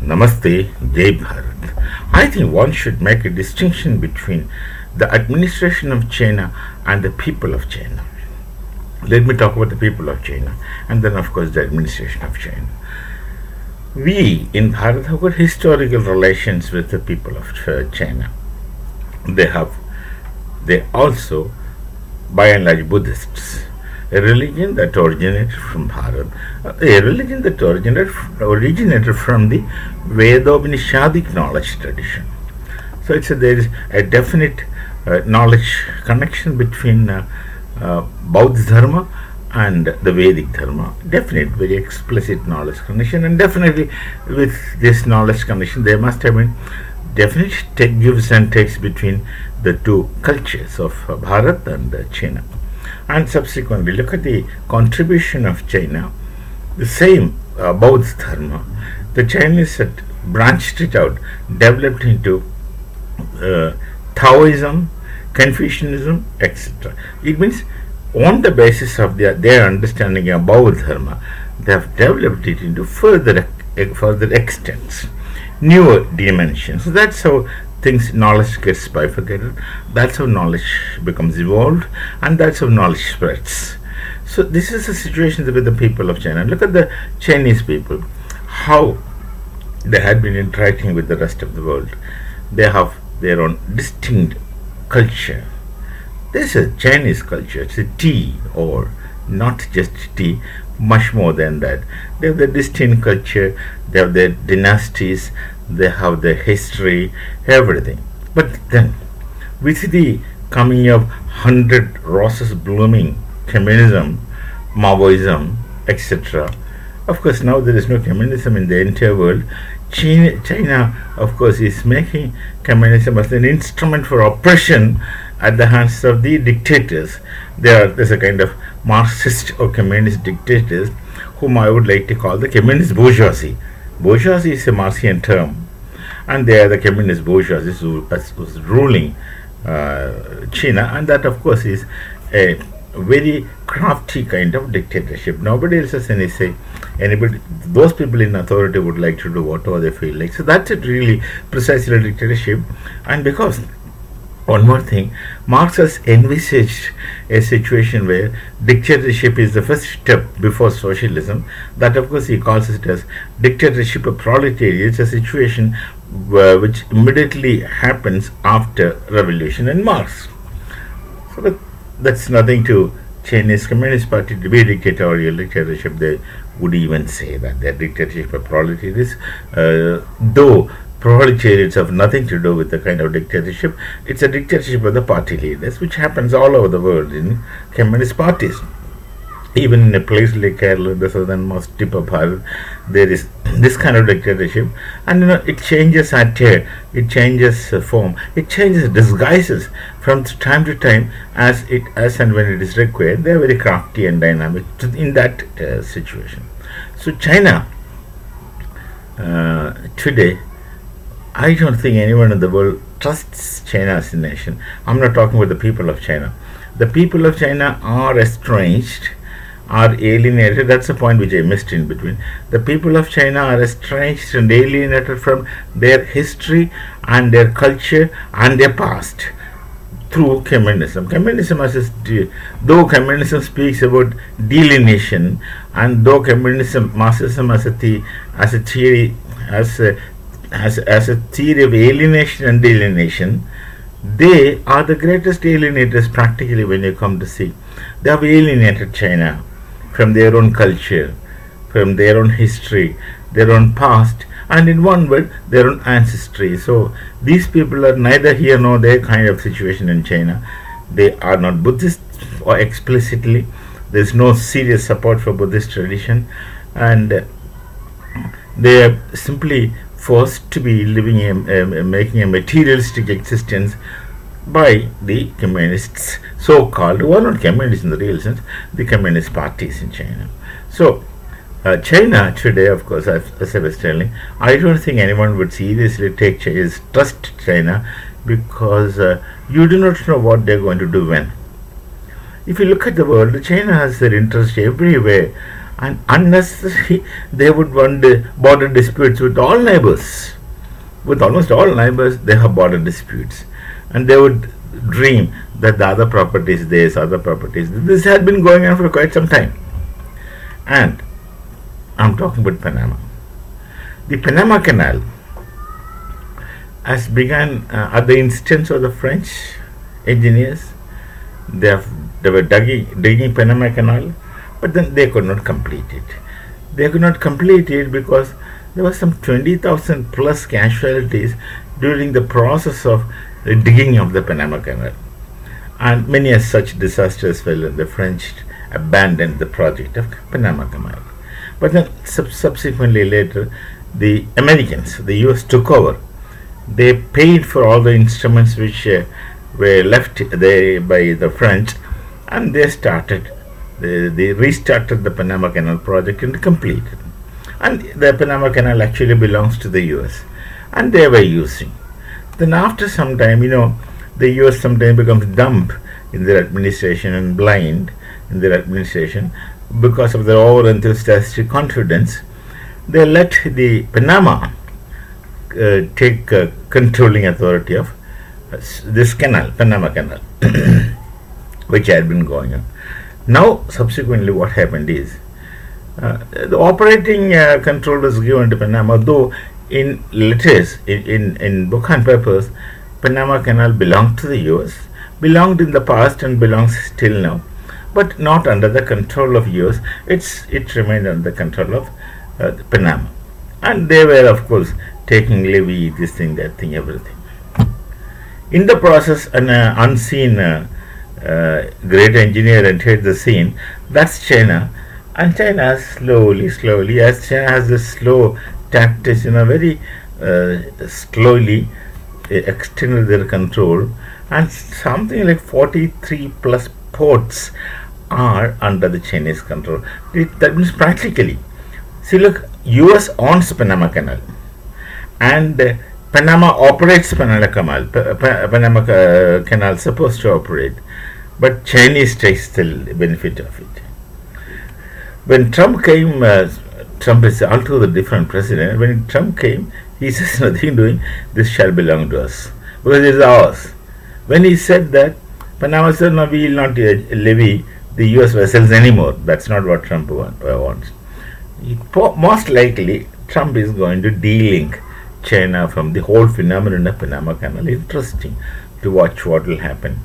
Namaste, Jai Bharat. I think one should make a distinction between the administration of China and the people of China. Let me talk about the people of China and then, of course, the administration of China. We in Bharat have got historical relations with the people of China. They also, by and large, Buddhists. A religion that originated from Bharat, a religion that originated from the Vedopanishadic knowledge tradition. So there is a definite knowledge connection between Bauddha Dharma and the Vedic Dharma. Definite, very explicit knowledge connection, and definitely with this knowledge connection, there must have been definite gives and takes between the two cultures of Bharat and China. And subsequently, look at the contribution of China, the same Bauddha Dharma. The Chinese had branched it out, developed into Taoism, Confucianism, etc. It means on the basis of their understanding of Bauddha Dharma, they have developed it into further extents, newer dimensions. So that's how knowledge gets bifurcated. That's how knowledge becomes evolved, and that's how knowledge spreads. So this is the situation with the people of China. Look at the Chinese people, how they had been interacting with the rest of the world. They have their own distinct culture. This is a Chinese culture. It's a tea, or not just tea, much more than that. They have the distinct culture, they have their dynasties, they have their history, everything. But then, with the coming of 100 roses blooming, communism, Maoism, etc., of course, now there is no communism in the entire world. China, of course, is making communism as an instrument for oppression at the hands of the dictators. There's a kind of Marxist or communist dictators whom I would like to call the communist bourgeoisie. Bourgeoisie is a Marxian term, and they are the communist bourgeoisie who's ruling China, and that, of course, is a very crafty kind of dictatorship. Nobody else has any say. Those people in authority would like to do whatever they feel like. So that's it, really, precisely a dictatorship. And because one more thing, Marx has envisaged a situation where dictatorship is the first step before socialism. That, of course, he calls it as dictatorship of proletariat. It's a situation which immediately happens after revolution in Marx. So that's nothing to Chinese Communist Party to be dictatorial dictatorship. They would even say that their dictatorship of proletariats, though proletariats have nothing to do with the kind of dictatorship. It's a dictatorship of the party leaders, which happens all over the world in communist parties. Even in a place like Kerala, the southernmost tip of Bharat, there is this kind of dictatorship, and it changes attire, it changes form, it changes disguises from time to time as and when it is required. They are very crafty and dynamic in that situation. So China today, I don't think anyone in the world trusts China as a nation. I'm not talking about the people of China. The people of China are estranged, are alienated. That's the point which I missed in between. The people of China are estranged and alienated from their history and their culture and their past through communism. Though communism speaks about delineation, and though Marxism as a theory, as a theory of alienation and delineation, they are the greatest alienators practically when you come to see. They have alienated China from their own culture, from their own history, their own past, and in one word, their own ancestry. So these people are neither here nor there kind of situation in China. They are not Buddhist or explicitly. There is no serious support for Buddhist tradition, and they are simply forced to be living making a materialistic existence by the communists, so-called, who are not communists in the real sense, the communist parties in China. So China today, of course, as I was telling, I don't think anyone would seriously trust China, because you do not know what they're going to do when. If you look at the world, China has their interest everywhere, and unnecessarily they would want border disputes with all neighbors. With almost all neighbors, they have border disputes, and they would dream that the other property is theirs, other property is theirs. This had been going on for quite some time, and I'm talking about Panama. The Panama Canal has begun at the instance of the French engineers. They were digging Panama Canal, but then they could not complete it. They could not complete it because there were some 20,000 plus casualties during the process of the digging of the Panama Canal. And many as such disasters fell, and the French abandoned the project of Panama Canal. But then subsequently later, the Americans, the US took over. They paid for all the instruments which were left there by the French, and they restarted the Panama Canal project and completed. And the Panama Canal actually belongs to the US, and they were using. Then after some time, the US sometimes becomes dumb in their administration and blind in their administration because of their over enthusiastic confidence. They let the Panama take controlling authority of this canal, Panama Canal, which had been going on. Now, subsequently, what happened is the operating control was given to Panama, though in letters, in book and papers, Panama Canal belonged to the US, belonged in the past and belongs still now, but not under the control of US. It remained under the control of Panama. And they were, of course, taking levy, this thing, that thing, everything. In the process, an unseen great engineer entered the scene. That's China. And China slowly, as China has this slow tactics, very slowly extended their control, and something like 43 plus ports are under the Chinese control. That means practically, see, look, US owns Panama Canal, and Panama operates Panama Canal. Panama Canal supposed to operate, but Chinese takes the benefit of it. When Trump came, Trump is altogether different president. When Trump came, he says nothing doing. This shall belong to us because it is ours. When he said that, Panama said, no, we will not levy the US vessels anymore. That's not what Trump wants. Most likely, Trump is going to de-link China from the whole phenomenon of Panama Canal. Interesting to watch what will happen.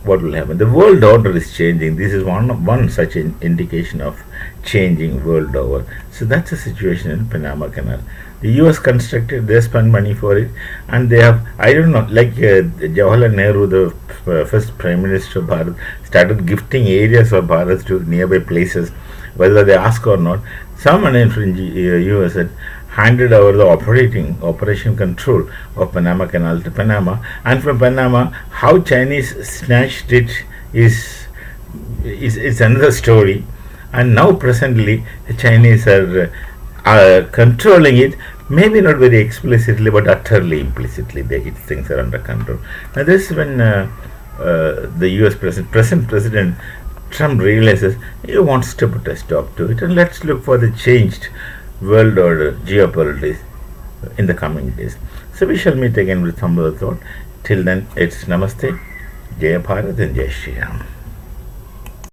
The world order is changing. This is one such an indication of changing world order. So that's the situation in Panama Canal. The US constructed, they spent money for it, and they have, I don't know, like Jawaharlal Nehru, the first Prime Minister of Bharat, started gifting areas of Bharat to nearby places, whether they ask or not. Someone in US had handed over the operation control of Panama Canal to Panama, and from Panama, how Chinese snatched it is another story. And now presently, the Chinese are controlling it, maybe not very explicitly, but utterly implicitly. Things are under control. Now this is when the US present President Trump realizes he wants to put a stop to it, and let's look for the changed world order, geopolitics in the coming days. So we shall meet again with some other thought. Till then, it's Namaste, Jaya Bharat and Jai Shri Ram.